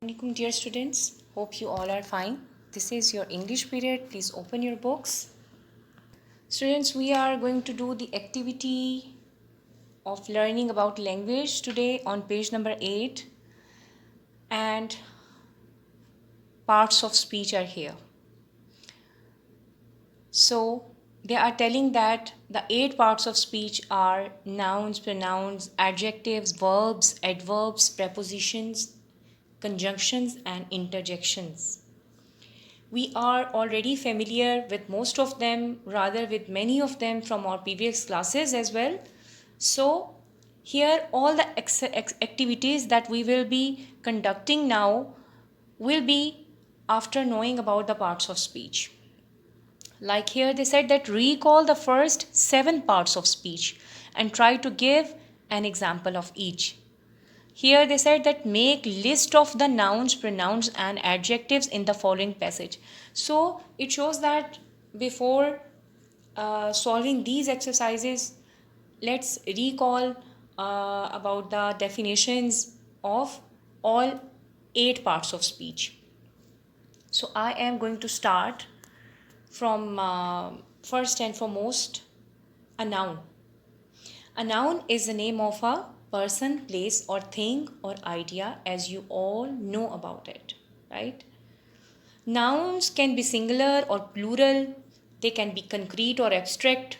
Assalamualaikum dear students, hope you all are fine. This is your English period. Please open your books. Students, we are going to do the activity of learning about language today on page number 8, and parts of speech are here. So they are telling that the 8 parts of speech are nouns, pronouns, adjectives, verbs, adverbs, prepositions, conjunctions and interjections. We are already familiar with most of them, rather with many of them from our previous classes as well. So here all the activities that we will be conducting now will be after knowing about the parts of speech. Like here they said that recall the first 7 parts of speech and try to give an example of each. Here they said that make list of the nouns, pronouns and adjectives in the following passage. So it shows that before solving these exercises, let's recall about the definitions of all 8 parts of speech. So I am going to start from first and foremost, a noun. A noun is the name of a person, place or thing or idea, as you all know about it, right? Nouns can be singular or plural. They can be concrete or abstract,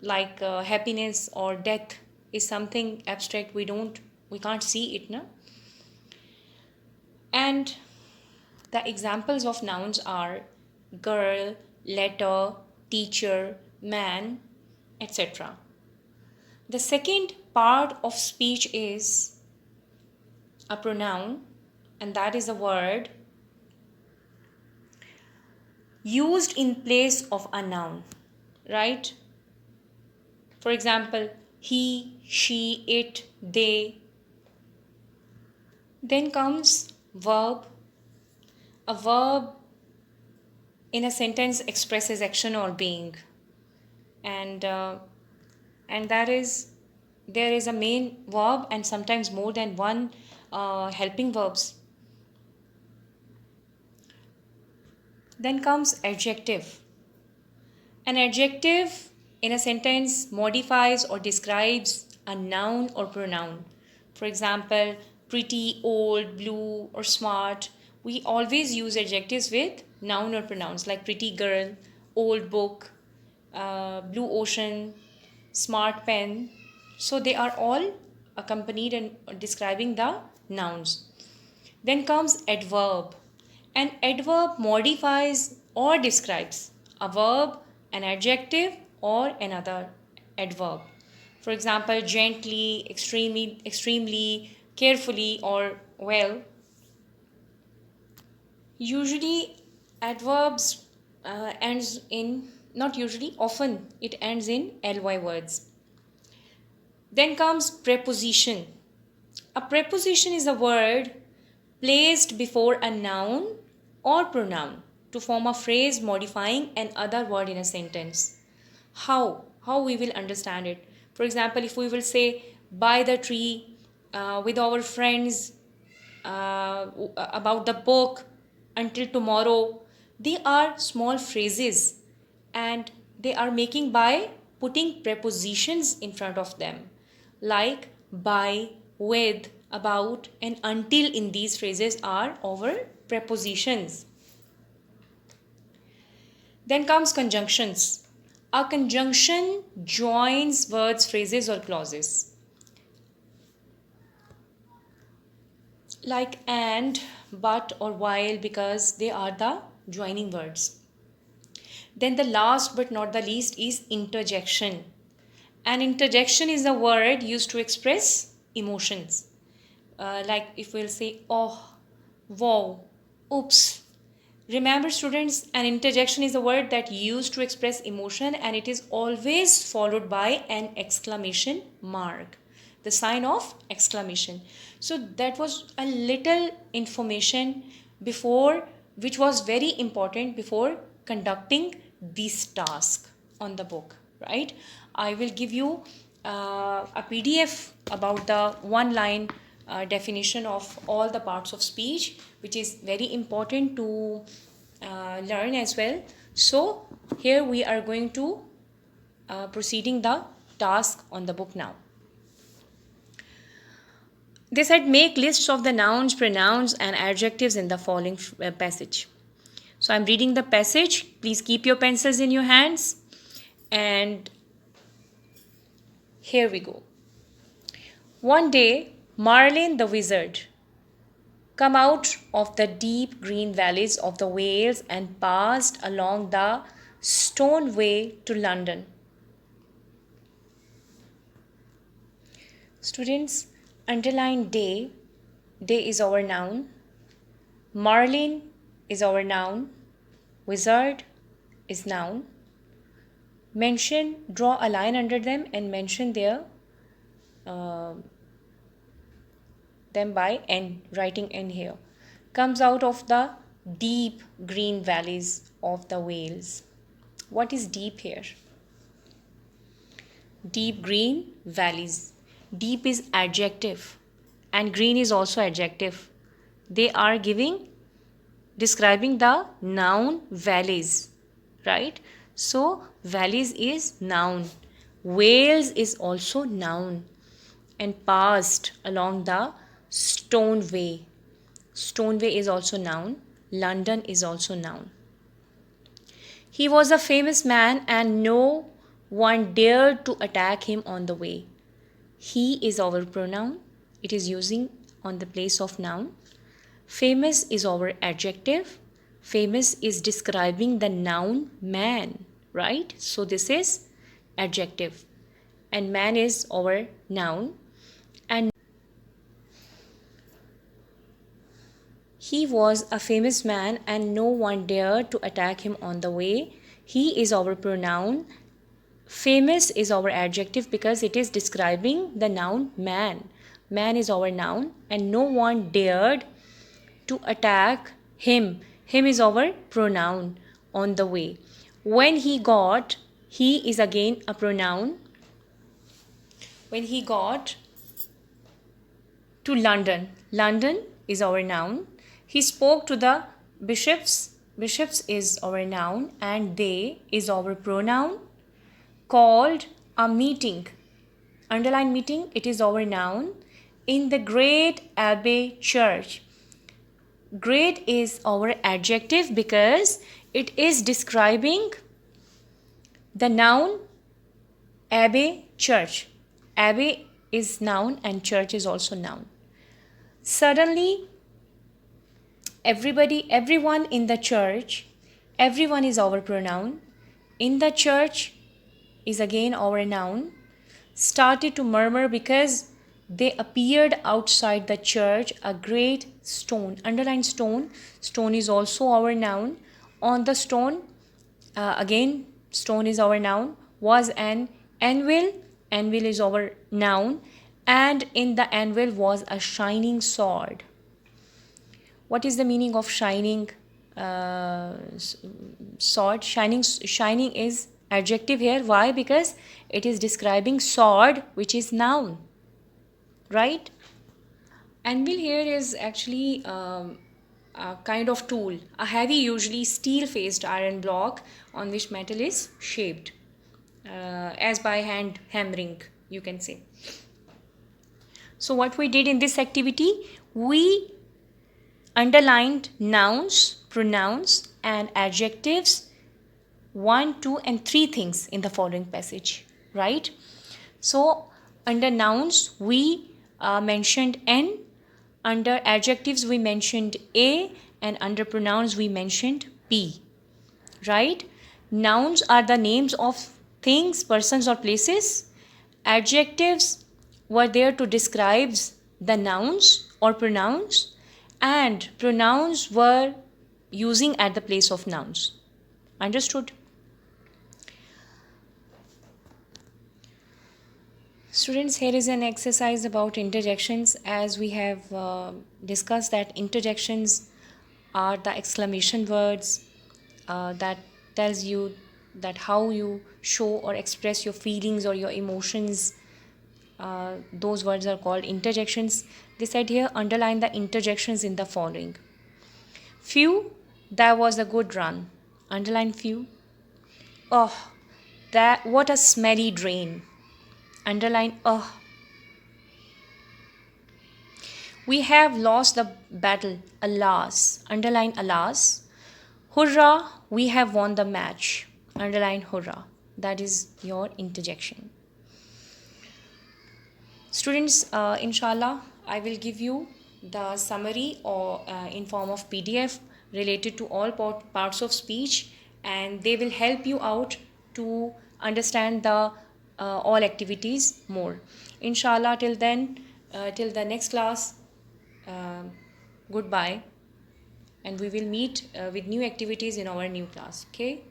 like happiness or death is something abstract. We can't see it, no? And the examples of nouns are girl, letter, teacher, man, etc. The second part of speech is a pronoun, and that is a word used in place of a noun, right? For example, he, she, it, they. Then comes verb. A verb in a sentence expresses action or being, and that is, there is a main verb and sometimes more than one helping verbs. Then comes adjective. An adjective in a sentence modifies or describes a noun or pronoun. For example, pretty, old, blue or smart. We always use adjectives with noun or pronouns, like pretty girl, old book, blue ocean, smart pen. So they are all accompanied and describing the nouns. Then comes adverb. An adverb modifies or describes a verb, an adjective or another adverb. For example, gently, extremely, carefully or well. Usually adverbs ends in, not usually, often it ends in ly words. Then comes preposition. A preposition is a word placed before a noun or pronoun to form a phrase modifying an other word in a sentence. How we will understand it? For example, if we will say by the tree, with our friends, about the book, until tomorrow, they are small phrases and they are making by putting prepositions in front of them, like by, with, about and until in these phrases are our prepositions. Then comes conjunctions. A conjunction joins words, phrases or clauses, like and, but or while, because they are the joining words. Then the last but not the least is interjection. An interjection is a word used to express emotions. Like if we'll say, oh, wow, oops. Remember students, an interjection is a word that used to express emotion and it is always followed by an exclamation mark, the sign of exclamation. So that was a little information before, which was very important before conducting this task on the book, right? I will give you a PDF about the one line definition of all the parts of speech, which is very important to learn as well. So here we are going to proceeding the task on the book now. They said make lists of the nouns, pronouns and adjectives in the following passage. So I'm reading the passage. Please keep your pencils in your hands. And here we go. One day, Merlin the wizard come out of the deep green valleys of the Wales and passed along the stone way to London. Students, underline day. Day is our noun. Merlin is our noun. Wizard is noun. Mention, draw a line under them and mention their them by N, writing N here. Comes out of the deep green valleys of the Wales. What is deep here? Deep green valleys. Deep is adjective and green is also adjective. They are describing the noun valleys, right? So valleys is noun. Wales is also noun. And passed along the stone way. Stone way is also noun. London is also noun. He was a famous man and no one dared to attack him on the way. He is our pronoun. It is using on the place of noun. Famous is our adjective. Famous is describing the noun man, right? So this is adjective. And man is our noun. And he was a famous man and no one dared to attack him on the way. He is our pronoun. Famous is our adjective because it is describing the noun man. Man is our noun and no one dared to attack him. Him is our pronoun on the way. When he got, he is again a pronoun. When he got to London, London is our noun. He spoke to the bishops. Bishops is our noun and they is our pronoun. Called a meeting. Underline meeting, it is our noun. In the great abbey church. Great is our adjective because it is describing the noun abbey church. Abbey is noun and church is also noun. Suddenly, everyone in the church, everyone is our pronoun. In the church is again our noun. Started to murmur because they appeared outside the church a great stone. Underline stone. Stone is also our noun. On the stone, again, stone is our noun. Was an anvil. Anvil is our noun. And in the anvil was a shining sword. What is the meaning of shining sword? Shining is adjective here. Why? Because it is describing sword, which is noun. Right? Anvil here is actually a kind of tool. A heavy, usually steel-faced iron block on which metal is shaped. As by hand hammering, you can say. So what we did in this activity, we underlined nouns, pronouns and adjectives 1, 2 and 3 things in the following passage, right? So under nouns we mentioned N, under adjectives we mentioned A, and under pronouns we mentioned P, right? Nouns are the names of things, persons or places. Adjectives were there to describe the nouns or pronouns, and pronouns were using at the place of nouns. Understood? Students, here is an exercise about interjections. As we have discussed that interjections are the exclamation words that tells you that how you show or express your feelings or your emotions. Those words are called interjections. They said here, underline the interjections in the following. Few, that was a good run. Underline few. Oh, that what a smelly drain. Underline oh. We have lost the battle, alas. Underline alas. Hurrah, we have won the match. Underline hurrah. That is your interjection. Students, inshallah, I will give you the summary or in form of PDF related to all parts of speech, and they will help you out to understand the all activities more. Inshallah, till then, till the next class, uh, goodbye, and we will meet with new activities in our new class. Okay.